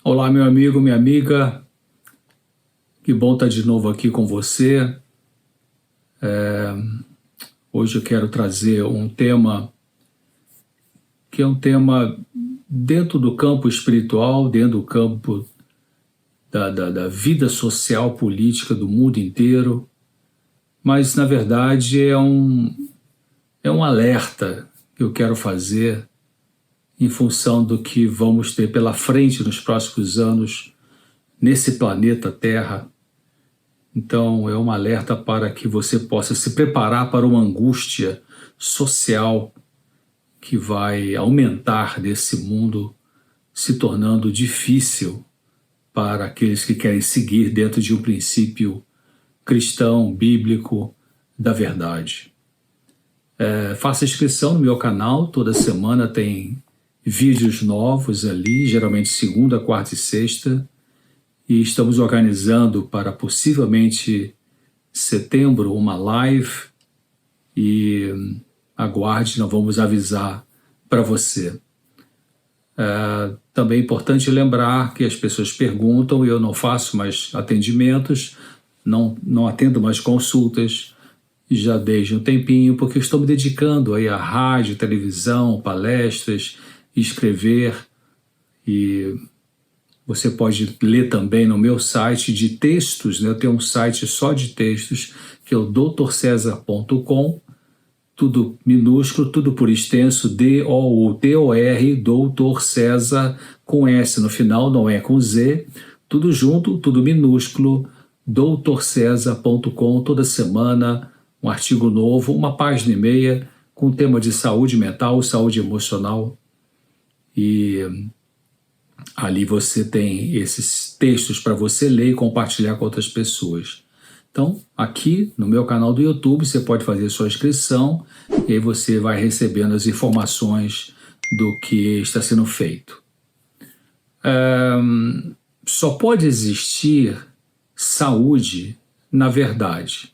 Olá, meu amigo, minha amiga, que bom estar de novo aqui com você. Hoje eu quero trazer um tema que é um tema dentro do campo espiritual, dentro do campo da vida social, política do mundo inteiro, mas na verdade é um alerta que eu quero fazer em função do que vamos ter pela frente nos próximos anos nesse planeta Terra. Então, é um alerta para que você possa se preparar para uma angústia social que vai aumentar nesse mundo, se tornando difícil para aqueles que querem seguir dentro de um princípio cristão, bíblico, da verdade. Faça inscrição no meu canal, toda semana tem vídeos novos ali, geralmente segunda, quarta e sexta, e estamos organizando para possivelmente setembro uma live e aguarde, nós vamos avisar para você. Também é importante lembrar que as pessoas perguntam e eu não faço mais atendimentos, não atendo mais consultas, já desde um tempinho, porque eu estou me dedicando aí à rádio, televisão, palestras, escrever, e você pode ler também no meu site de textos, né? Eu tenho um site só de textos, que é o doutorcesar.com, tudo minúsculo, tudo por extenso, D-O-U-T-O-R, Doutor César, com S no final, não é com Z, tudo junto, tudo minúsculo, doutorcesar.com, toda semana, um artigo novo, uma página e meia, com tema de saúde mental, saúde emocional, e ali você tem esses textos para você ler e compartilhar com outras pessoas. Então, aqui no meu canal do YouTube, você pode fazer sua inscrição e aí você vai recebendo as informações do que está sendo feito. Só pode existir saúde na verdade.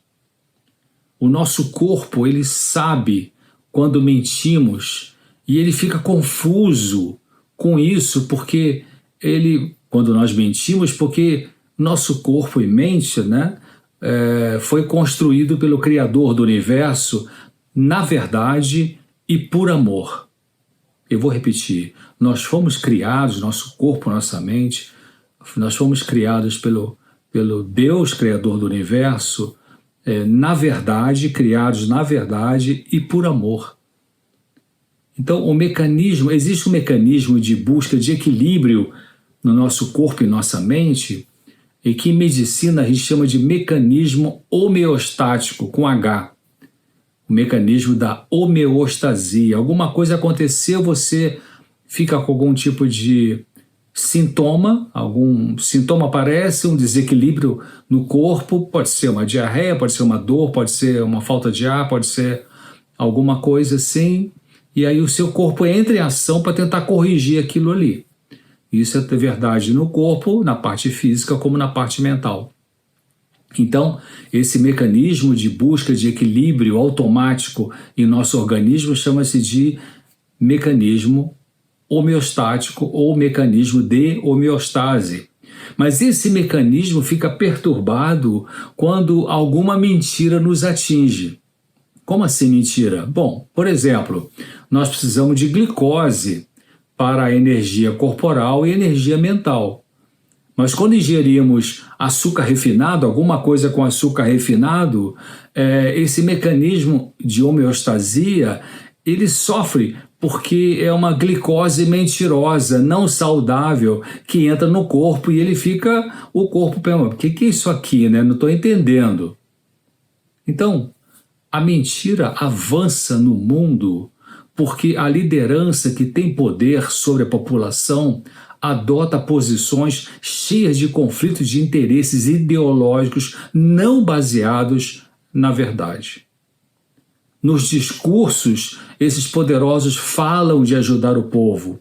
O nosso corpo, ele sabe quando mentimos e ele fica confuso com isso, porque quando nós mentimos, porque nosso corpo e mente, né, foi construído pelo Criador do Universo, na verdade e por amor. Eu vou repetir, nós fomos criados, nosso corpo, nossa mente, nós fomos criados pelo Deus, Criador do Universo, na verdade, criados na verdade e por amor. Então, existe um mecanismo de busca de equilíbrio no nosso corpo e nossa mente, e que em medicina a gente chama de mecanismo homeostático, com H. O mecanismo da homeostasia. Alguma coisa aconteceu, você fica com algum tipo de sintoma, algum sintoma aparece, um desequilíbrio no corpo, pode ser uma diarreia, pode ser uma dor, pode ser uma falta de ar, pode ser alguma coisa assim, e aí o seu corpo entra em ação para tentar corrigir aquilo ali. Isso é verdade no corpo, na parte física, como na parte mental. Então, esse mecanismo de busca de equilíbrio automático em nosso organismo chama-se de mecanismo homeostático ou mecanismo de homeostase. Mas esse mecanismo fica perturbado quando alguma mentira nos atinge. Como assim mentira? Bom, por exemplo, nós precisamos de glicose para a energia corporal e energia mental. Mas quando ingerimos açúcar refinado, alguma coisa com açúcar refinado, esse mecanismo de homeostasia, ele sofre porque é uma glicose mentirosa, não saudável, que entra no corpo e o corpo pensa, o que é isso aqui, né? Não estou entendendo. Então, a mentira avança no mundo porque a liderança que tem poder sobre a população adota posições cheias de conflitos de interesses ideológicos não baseados na verdade. Nos discursos, esses poderosos falam de ajudar o povo,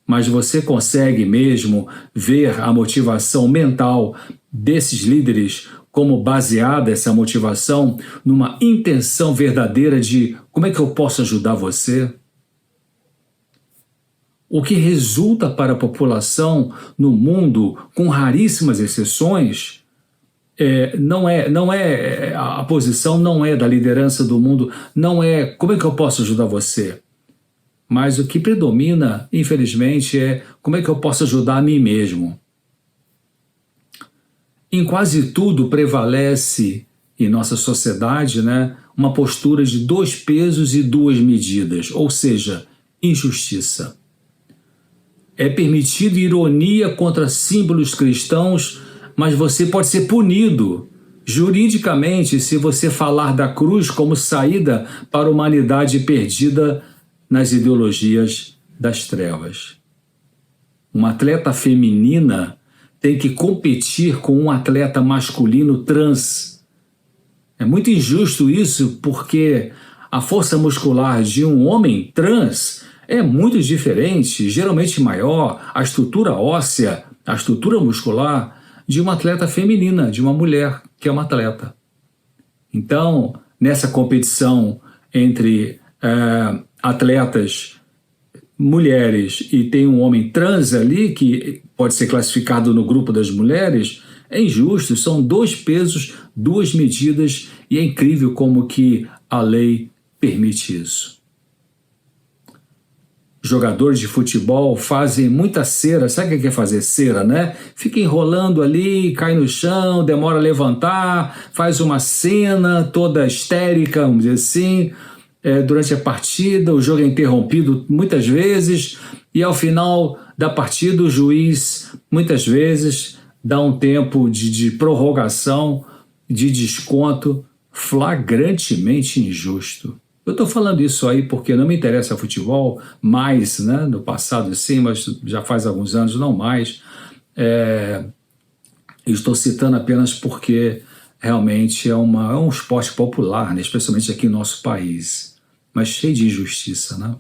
mas você consegue mesmo ver a motivação mental desses líderes como baseada essa motivação numa intenção verdadeira de como é que eu posso ajudar você? O que resulta para a população no mundo, com raríssimas exceções, a posição não é da liderança do mundo, não é como é que eu posso ajudar você. Mas o que predomina, infelizmente, é como é que eu posso ajudar a mim mesmo. Em quase tudo prevalece em nossa sociedade, né, uma postura de 2 pesos e 2 medidas, ou seja, injustiça. É permitido ironia contra símbolos cristãos, mas você pode ser punido juridicamente se você falar da cruz como saída para a humanidade perdida nas ideologias das trevas. Uma atleta feminina tem que competir com um atleta masculino trans. É muito injusto isso, porque a força muscular de um homem trans é muito diferente, geralmente maior, a estrutura óssea, a estrutura muscular de uma atleta feminina, de uma mulher que é uma atleta. Então, nessa competição entre atletas mulheres e tem um homem trans ali que pode ser classificado no grupo das mulheres, é injusto, são 2 pesos, 2 medidas e é incrível como que a lei permite isso. Jogadores de futebol fazem muita cera, sabe o que é fazer cera, né? Fica enrolando ali, cai no chão, demora a levantar, faz uma cena toda histérica, vamos dizer assim, durante a partida, o jogo é interrompido muitas vezes e ao final da partida o juiz muitas vezes dá um tempo de prorrogação, de desconto flagrantemente injusto. Eu estou falando isso aí porque não me interessa futebol mais, né? No passado sim, mas já faz alguns anos não mais. Estou citando apenas porque realmente é um esporte popular, né? Especialmente aqui no nosso país, mas cheio de injustiça, né?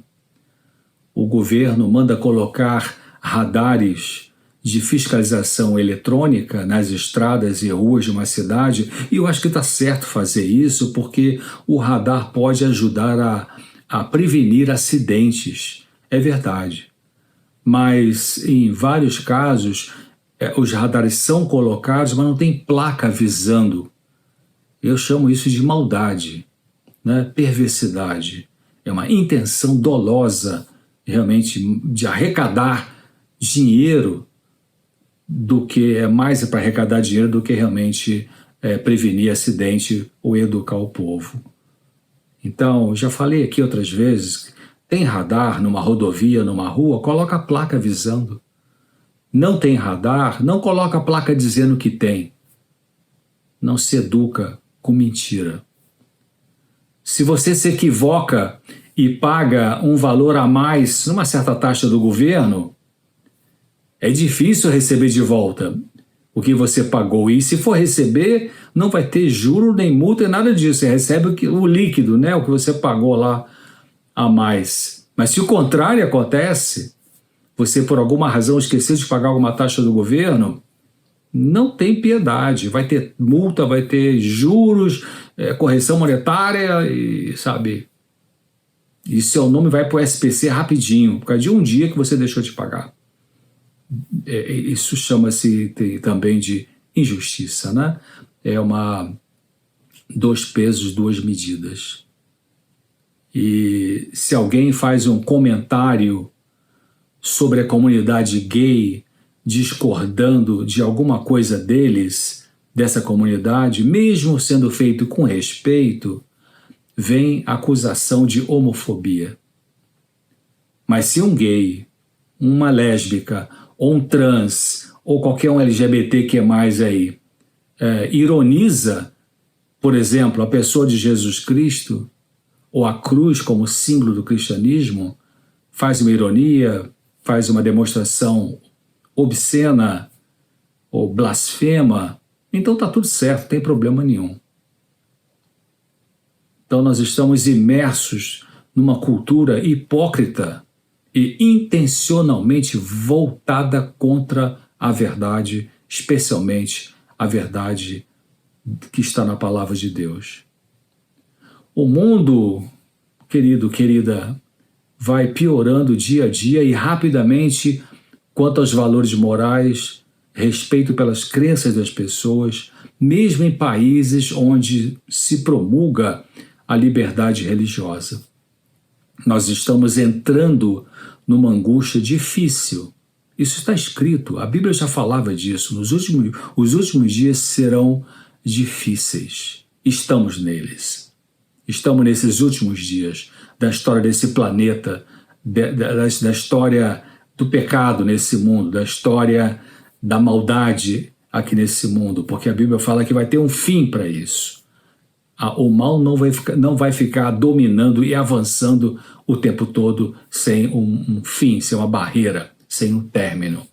O governo manda colocar radares de fiscalização eletrônica nas estradas e ruas de uma cidade, e eu acho que está certo fazer isso, porque o radar pode ajudar a prevenir acidentes, é verdade. Mas em vários casos, os radares são colocados, mas não tem placa avisando. Eu chamo isso de maldade, né? Perversidade. É uma intenção dolosa, realmente, de arrecadar dinheiro do que é mais para arrecadar dinheiro do que realmente prevenir acidente ou educar o povo. Então, já falei aqui outras vezes, tem radar numa rodovia, numa rua, coloca a placa avisando. Não tem radar, não coloca a placa dizendo que tem. Não se educa com mentira. Se você se equivoca e paga um valor a mais numa certa taxa do governo, é difícil receber de volta o que você pagou. E se for receber, não vai ter juro, nem multa, nem nada disso. Você recebe o líquido, né? O que você pagou lá a mais. Mas se o contrário acontece, você por alguma razão esqueceu de pagar alguma taxa do governo, não tem piedade. Vai ter multa, vai ter juros, correção monetária e, sabe... E seu nome vai para o SPC rapidinho, por causa de um dia que você deixou de pagar. Isso chama-se também de injustiça, né? É 2 pesos, 2 medidas. E se alguém faz um comentário sobre a comunidade gay, discordando de alguma coisa deles, dessa comunidade, mesmo sendo feito com respeito, vem acusação de homofobia. Mas se um gay, uma lésbica, ou um trans, ou qualquer um LGBT que é mais aí, ironiza, por exemplo, a pessoa de Jesus Cristo, ou a cruz como símbolo do cristianismo, faz uma ironia, faz uma demonstração obscena ou blasfema, então está tudo certo, não tem problema nenhum. Então nós estamos imersos numa cultura hipócrita e intencionalmente voltada contra a verdade, especialmente a verdade que está na palavra de Deus. O mundo, querido, querida, vai piorando dia a dia e rapidamente quanto aos valores morais, respeito pelas crenças das pessoas, mesmo em países onde se promulga a liberdade religiosa. Nós estamos entrando numa angústia difícil. Isso está escrito, a Bíblia já falava disso. Os últimos dias serão difíceis. Estamos neles. Estamos nesses últimos dias da história desse planeta, da história do pecado nesse mundo, da história da maldade aqui nesse mundo, porque a Bíblia fala que vai ter um fim para isso. O mal não vai ficar dominando e avançando o tempo todo sem um fim, sem uma barreira, sem um término.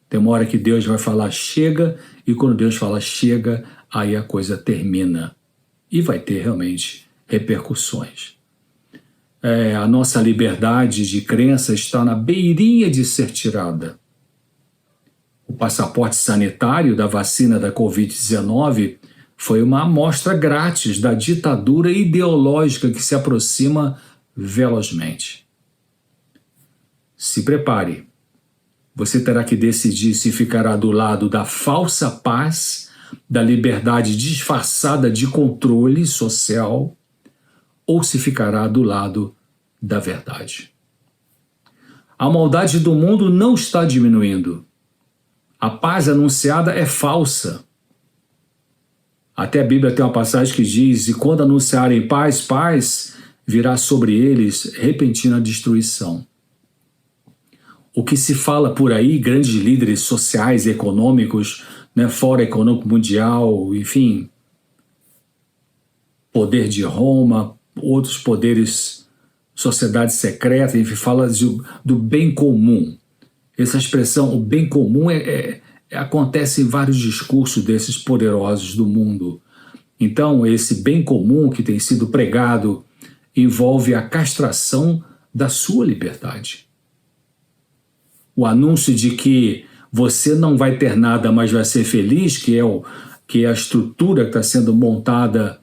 Tem uma hora que Deus vai falar chega, e quando Deus fala chega, aí a coisa termina. E vai ter realmente repercussões. A nossa liberdade de crença está na beirinha de ser tirada. O passaporte sanitário da vacina da Covid-19 foi uma amostra grátis da ditadura ideológica que se aproxima velozmente. Se prepare. Você terá que decidir se ficará do lado da falsa paz, da liberdade disfarçada de controle social, ou se ficará do lado da verdade. A maldade do mundo não está diminuindo. A paz anunciada é falsa. Até a Bíblia tem uma passagem que diz: e quando anunciarem paz, paz, virá sobre eles repentina destruição. O que se fala por aí, grandes líderes sociais e econômicos, Fórum Econômico Mundial, enfim, poder de Roma, outros poderes, sociedade secreta, enfim, fala do bem comum. Essa expressão, o bem comum, acontece em vários discursos desses poderosos do mundo. Então, esse bem comum que tem sido pregado envolve a castração da sua liberdade. O anúncio de que você não vai ter nada, mas vai ser feliz, que é a estrutura que está sendo montada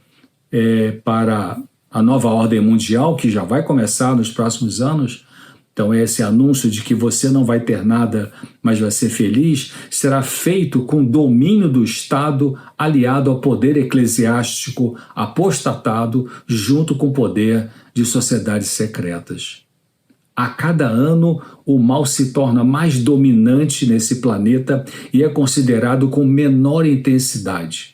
para a nova ordem mundial, que já vai começar nos próximos anos. Então, esse anúncio de que você não vai ter nada, mas vai ser feliz, será feito com domínio do Estado aliado ao poder eclesiástico apostatado junto com o poder de sociedades secretas. A cada ano, o mal se torna mais dominante nesse planeta e é considerado com menor intensidade.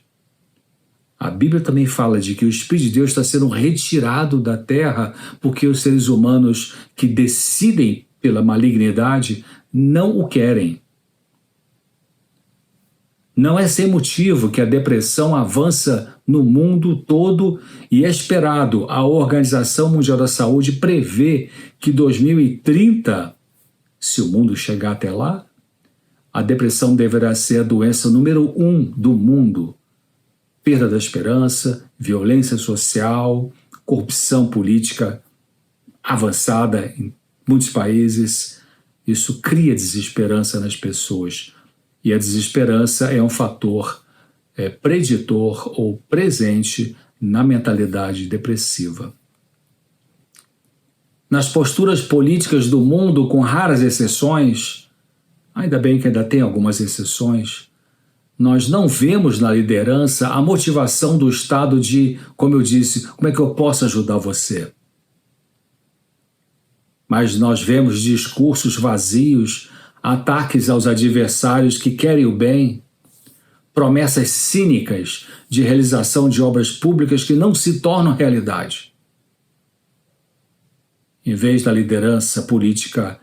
A Bíblia também fala de que o Espírito de Deus está sendo retirado da terra porque os seres humanos que decidem pela malignidade não o querem. Não é sem motivo que a depressão avança no mundo todo e é esperado. A Organização Mundial da Saúde prevê que 2030, se o mundo chegar até lá, a depressão deverá ser a doença número 1 do mundo. Perda da esperança, violência social, corrupção política avançada em muitos países. Isso cria desesperança nas pessoas. E a desesperança é um fator preditor ou presente na mentalidade depressiva. Nas posturas políticas do mundo, com raras exceções, ainda bem que ainda tem algumas exceções, nós não vemos na liderança a motivação do Estado de, como eu disse, como é que eu posso ajudar você? Mas nós vemos discursos vazios, ataques aos adversários que querem o bem, promessas cínicas de realização de obras públicas que não se tornam realidade. Em vez da liderança política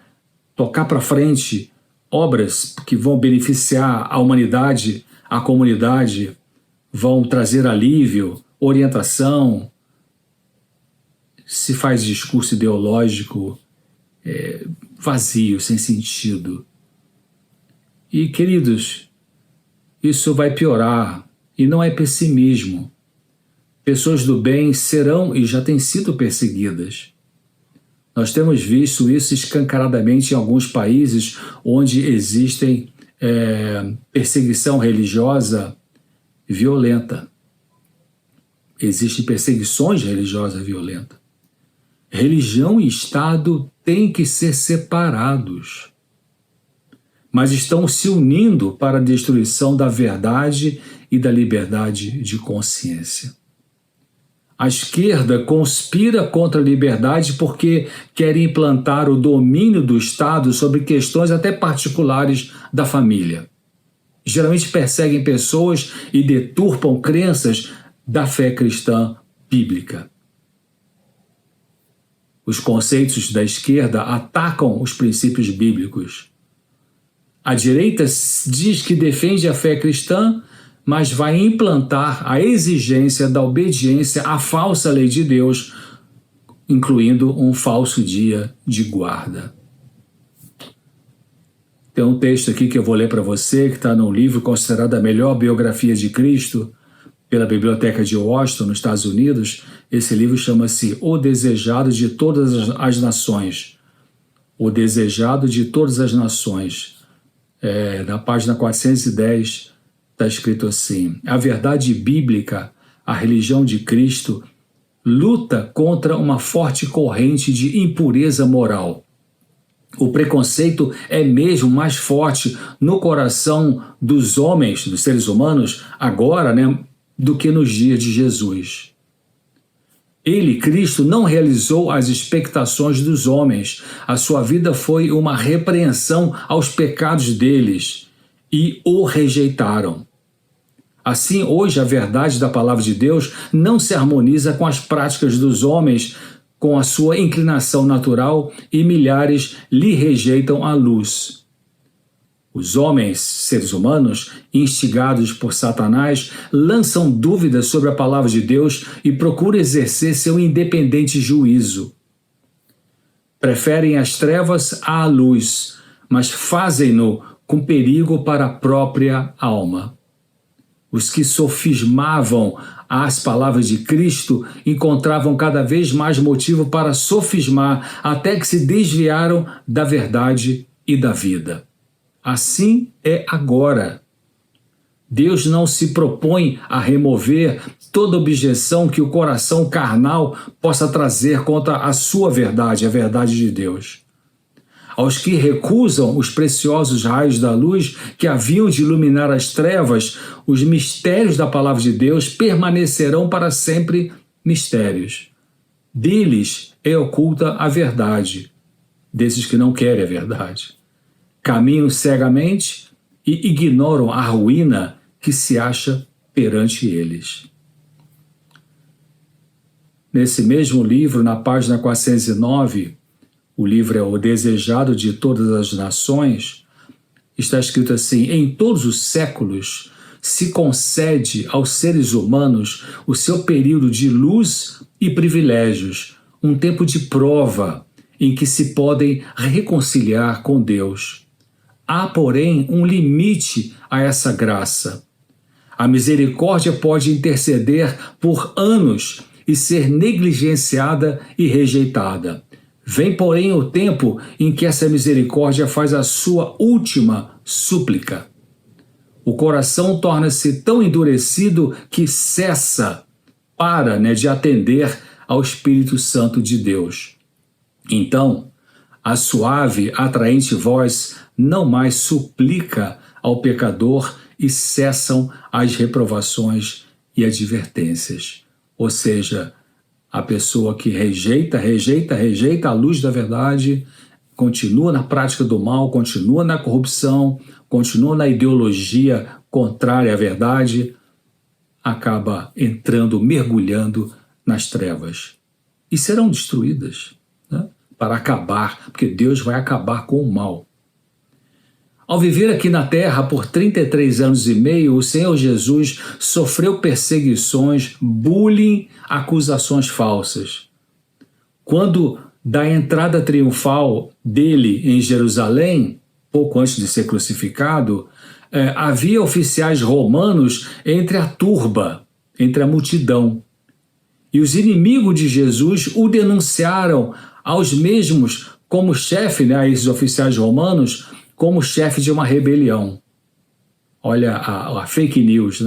tocar para frente obras que vão beneficiar a humanidade, a comunidade, vão trazer alívio, orientação, se faz discurso ideológico vazio, sem sentido. E, queridos, isso vai piorar, e não é pessimismo. Pessoas do bem serão e já têm sido perseguidas. Nós temos visto isso escancaradamente em alguns países onde existem perseguição religiosa violenta. Existem perseguições religiosas violentas. Religião e Estado têm que ser separados, mas estão se unindo para a destruição da verdade e da liberdade de consciência. A esquerda conspira contra a liberdade porque quer implantar o domínio do Estado sobre questões até particulares da família. Geralmente perseguem pessoas e deturpam crenças da fé cristã bíblica. Os conceitos da esquerda atacam os princípios bíblicos. A direita diz que defende a fé cristã, mas vai implantar a exigência da obediência à falsa lei de Deus, incluindo um falso dia de guarda. Tem um texto aqui que eu vou ler para você, que está num livro considerado a melhor biografia de Cristo, pela Biblioteca de Washington, nos Estados Unidos. Esse livro chama-se O Desejado de Todas as Nações. O Desejado de Todas as Nações. Na página 410, está escrito assim: a verdade bíblica, a religião de Cristo, luta contra uma forte corrente de impureza moral. O preconceito é mesmo mais forte no coração dos homens, dos seres humanos, agora, do que nos dias de Jesus. Ele, Cristo, não realizou as expectações dos homens. A sua vida foi uma repreensão aos pecados deles e o rejeitaram. Assim, hoje, a verdade da palavra de Deus não se harmoniza com as práticas dos homens, com a sua inclinação natural, e milhares lhe rejeitam a luz. Os homens, seres humanos, instigados por Satanás, lançam dúvidas sobre a palavra de Deus e procuram exercer seu independente juízo. Preferem as trevas à luz, mas fazem-no com perigo para a própria alma. Os que sofismavam as palavras de Cristo encontravam cada vez mais motivo para sofismar, até que se desviaram da verdade e da vida. Assim é agora. Deus não se propõe a remover toda objeção que o coração carnal possa trazer contra a sua verdade, a verdade de Deus. Aos que recusam os preciosos raios da luz que haviam de iluminar as trevas, os mistérios da palavra de Deus permanecerão para sempre mistérios. Deles é oculta a verdade, desses que não querem a verdade. Caminham cegamente e ignoram a ruína que se acha perante eles. Nesse mesmo livro, na página 409, o livro é O Desejado de Todas as Nações, está escrito assim: em todos os séculos se concede aos seres humanos o seu período de luz e privilégios, um tempo de prova em que se podem reconciliar com Deus. Há, porém, um limite a essa graça. A misericórdia pode interceder por anos e ser negligenciada e rejeitada. Vem, porém, o tempo em que essa misericórdia faz a sua última súplica. O coração torna-se tão endurecido que cessa, de atender ao Espírito Santo de Deus. Então, a suave, atraente voz não mais suplica ao pecador e cessam as reprovações e advertências. Ou seja, a pessoa que rejeita a luz da verdade, continua na prática do mal, continua na corrupção, continua na ideologia contrária à verdade, acaba entrando, mergulhando nas trevas. E serão destruídas, para acabar, porque Deus vai acabar com o mal. Ao viver aqui na Terra por 33 anos e meio, o Senhor Jesus sofreu perseguições, bullying, acusações falsas. Quando da entrada triunfal dele em Jerusalém, pouco antes de ser crucificado, havia oficiais romanos entre a turba, entre a multidão. E os inimigos de Jesus o denunciaram aos mesmos como chefe, a esses oficiais romanos, como chefe de uma rebelião. Olha a fake news,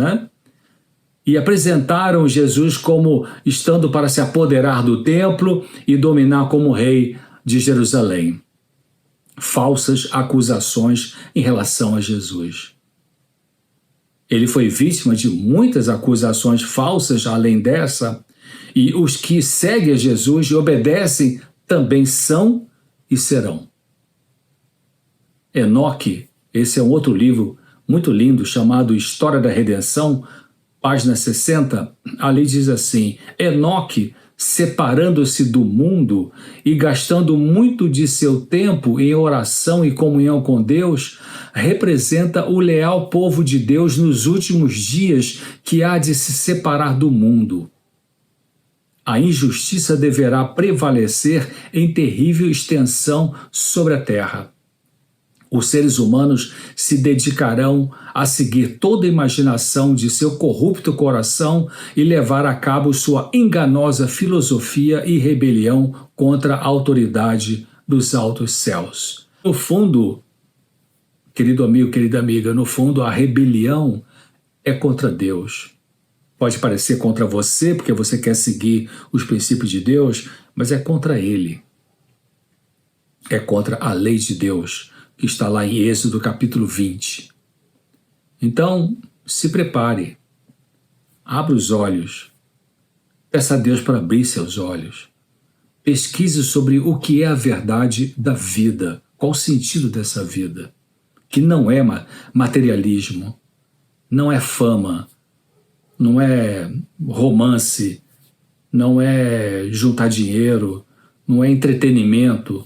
e apresentaram Jesus como estando para se apoderar do templo e dominar como rei de Jerusalém. Falsas acusações em relação a Jesus. Ele foi vítima de muitas acusações falsas além dessa, e os que seguem a Jesus e obedecem também são e serão. Enoque, esse é um outro livro muito lindo chamado História da Redenção, página 60, ali diz assim: Enoque, separando-se do mundo e gastando muito de seu tempo em oração e comunhão com Deus, representa o leal povo de Deus nos últimos dias que há de se separar do mundo. A injustiça deverá prevalecer em terrível extensão sobre a terra. Os seres humanos se dedicarão a seguir toda a imaginação de seu corrupto coração e levar a cabo sua enganosa filosofia e rebelião contra a autoridade dos altos céus. No fundo, querido amigo, querida amiga, no fundo a rebelião é contra Deus. Pode parecer contra você, porque você quer seguir os princípios de Deus, mas é contra Ele. É contra a lei de Deus, que está lá em Êxodo capítulo 20. Então, se prepare, abra os olhos, peça a Deus para abrir seus olhos, pesquise sobre o que é a verdade da vida, qual o sentido dessa vida, que não é materialismo, não é fama, não é romance, não é juntar dinheiro, não é entretenimento.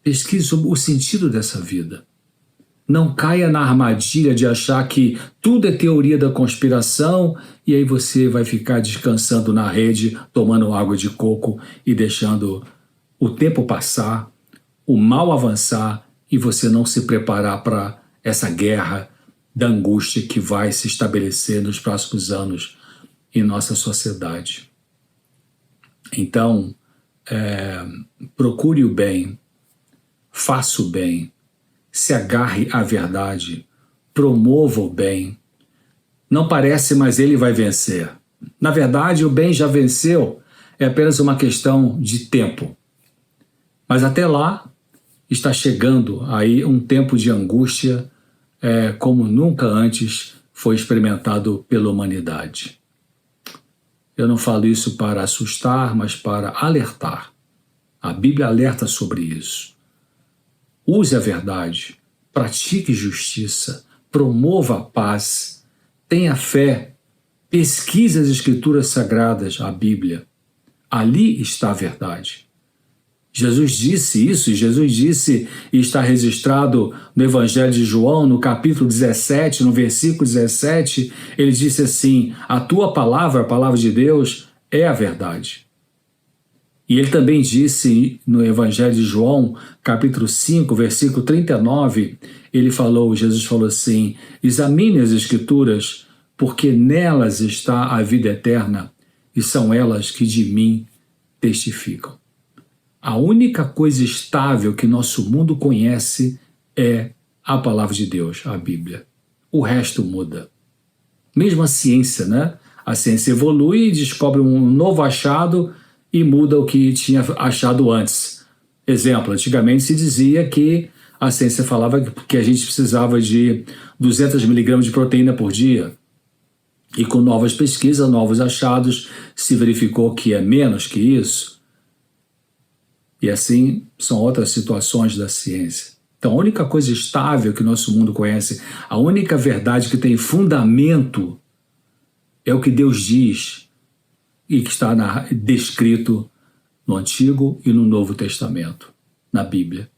Pesquise sobre o sentido dessa vida. Não caia na armadilha de achar que tudo é teoria da conspiração e aí você vai ficar descansando na rede, tomando água de coco e deixando o tempo passar, o mal avançar e você não se preparar para essa guerra da angústia que vai se estabelecer nos próximos anos em nossa sociedade. Então, procure o bem, faça o bem, se agarre à verdade, promova o bem. Não parece, mas ele vai vencer. Na verdade, o bem já venceu, é apenas uma questão de tempo. Mas até lá, está chegando aí um tempo de angústia como nunca antes foi experimentado pela humanidade. Eu não falo isso para assustar, mas para alertar. A Bíblia alerta sobre isso. Use a verdade, pratique justiça, promova a paz, tenha fé, pesquise as Escrituras Sagradas, a Bíblia. Ali está a verdade. Jesus disse isso, e Jesus disse, e está registrado no Evangelho de João, no capítulo 17, no versículo 17, ele disse assim: a tua palavra, a palavra de Deus, é a verdade. E ele também disse no Evangelho de João, capítulo 5, versículo 39, Jesus falou assim: examine as Escrituras, porque nelas está a vida eterna, e são elas que de mim testificam. A única coisa estável que nosso mundo conhece é a palavra de Deus, a Bíblia. O resto muda. Mesmo a ciência, né? A ciência evolui e descobre um novo achado e muda o que tinha achado antes. Exemplo, antigamente se dizia que a ciência falava que a gente precisava de 200 miligramas de proteína por dia. E com novas pesquisas, novos achados, se verificou que é menos que isso. E assim são outras situações da ciência. Então a única coisa estável que nosso mundo conhece, a única verdade que tem fundamento é o que Deus diz e que está descrito no Antigo e no Novo Testamento, na Bíblia.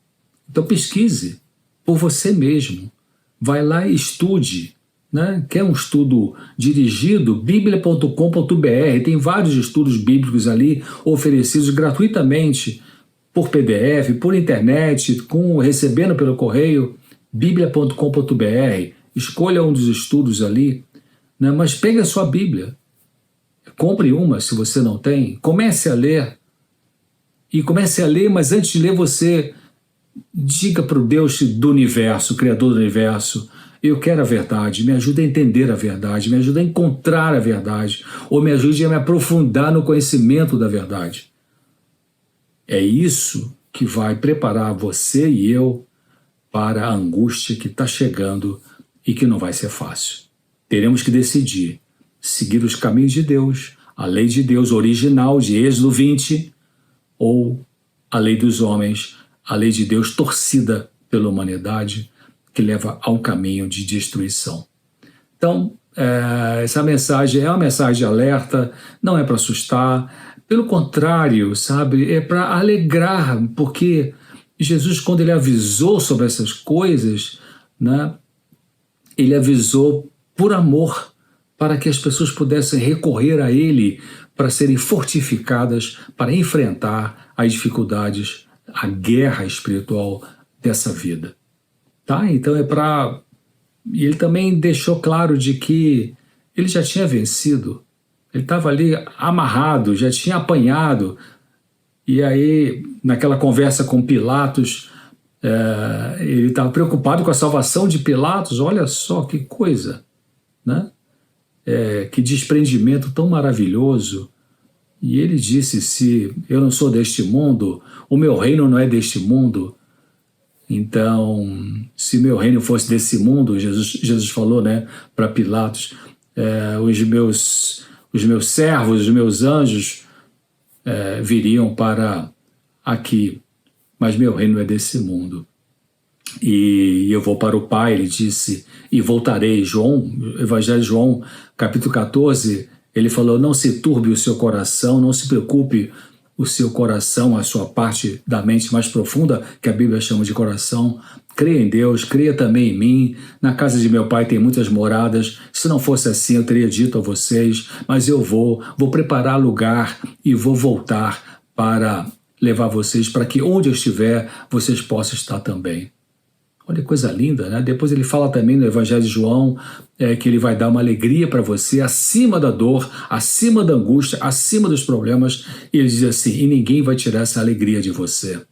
Então pesquise por você mesmo. Vai lá e estude. Né? Quer um estudo dirigido? biblia.com.br. Tem vários estudos bíblicos ali oferecidos gratuitamente por PDF, por internet, recebendo pelo correio, biblia.com.br. Escolha um dos estudos ali, né? Mas pegue a sua Bíblia. Compre uma se você não tem. Comece a ler. E comece a ler, mas antes de ler você diga para o Deus do universo, Criador do universo: eu quero a verdade, me ajuda a entender a verdade, me ajuda a encontrar a verdade, ou me ajude a me aprofundar no conhecimento da verdade. É isso que vai preparar você e eu para a angústia que está chegando e que não vai ser fácil. Teremos que decidir seguir os caminhos de Deus, a lei de Deus original de Êxodo 20, ou a lei dos homens, a lei de Deus torcida pela humanidade, que leva a um caminho de destruição. Então, essa mensagem é uma mensagem de alerta, não é para assustar, pelo contrário, sabe, é para alegrar, porque Jesus, quando ele avisou sobre essas coisas, né, ele avisou por amor, para que as pessoas pudessem recorrer a ele para serem fortificadas, para enfrentar as dificuldades, a guerra espiritual dessa vida. Tá? Então E ele também deixou claro de que ele já tinha vencido. Ele estava ali amarrado, já tinha apanhado. E aí, naquela conversa com Pilatos, ele estava preocupado com a salvação de Pilatos. Olha só que coisa, né? Que desprendimento tão maravilhoso. E ele disse, se eu não sou deste mundo, o meu reino não é deste mundo. Então, se meu reino fosse desse mundo, Jesus falou, né, para Pilatos, os meus servos, os meus anjos viriam para aqui, mas meu reino é desse mundo. E eu vou para o Pai, ele disse, e voltarei. Evangelho de João, capítulo 14, ele falou, não se turbe o seu coração, não se preocupe o seu coração, a sua parte da mente mais profunda, que a Bíblia chama de coração. Creia em Deus, creia também em mim. Na casa de meu Pai tem muitas moradas. Se não fosse assim, eu teria dito a vocês, mas eu vou preparar lugar e vou voltar para levar vocês para que onde eu estiver, vocês possam estar também. Olha que coisa linda, né? Depois ele fala também no Evangelho de João que ele vai dar uma alegria para você acima da dor, acima da angústia, acima dos problemas. E ele diz assim, e ninguém vai tirar essa alegria de você.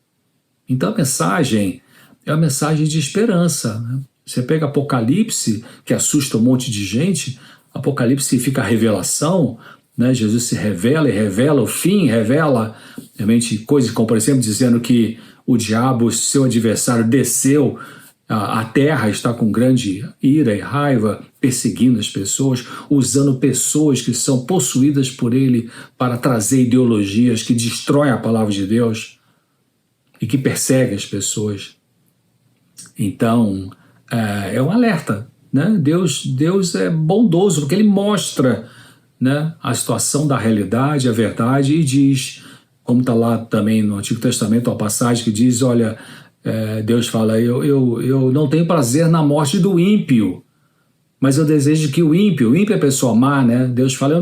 Então a mensagem é uma mensagem de esperança, né? Você pega Apocalipse, que assusta um monte de gente, Apocalipse significa revelação, né? Jesus se revela e revela o fim, revela realmente coisas como, por exemplo, dizendo que o diabo, seu adversário, desceu. A terra está com grande ira e raiva, perseguindo as pessoas, usando pessoas que são possuídas por ele para trazer ideologias que destroem a palavra de Deus e que perseguem as pessoas. Então, é um alerta, né? Deus é bondoso, porque ele mostra, né, a situação da realidade, a verdade, e diz, como está lá também no Antigo Testamento, uma passagem que diz, olha, Deus fala, eu não tenho prazer na morte do ímpio, mas eu desejo que o ímpio é a pessoa má, né? Deus fala, eu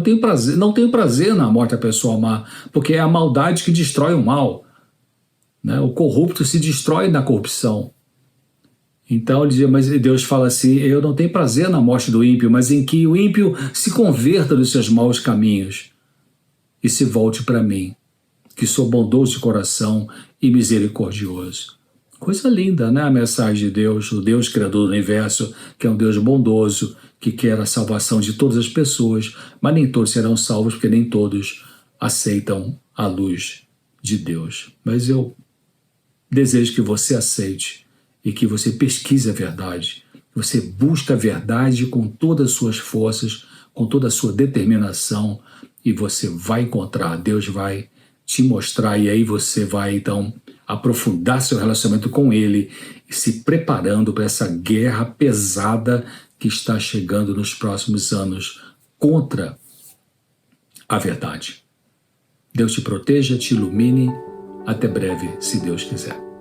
não tenho prazer na morte da pessoa má, porque é a maldade que destrói o mal, né? O corrupto se destrói na corrupção. Então, mas Deus fala assim, eu não tenho prazer na morte do ímpio, mas em que o ímpio se converta dos seus maus caminhos e se volte para mim, que sou bondoso de coração e misericordioso. Coisa linda, né? A mensagem de Deus, o Deus criador do universo, que é um Deus bondoso, que quer a salvação de todas as pessoas, mas nem todos serão salvos, porque nem todos aceitam a luz de Deus. Mas eu desejo que você aceite e que você pesquise a verdade. Você busca a verdade com todas as suas forças, com toda a sua determinação, e você vai encontrar, Deus vai te mostrar, e aí você vai, então, aprofundar seu relacionamento com Ele e se preparando para essa guerra pesada que está chegando nos próximos anos contra a verdade. Deus te proteja, te ilumine. Até breve, se Deus quiser.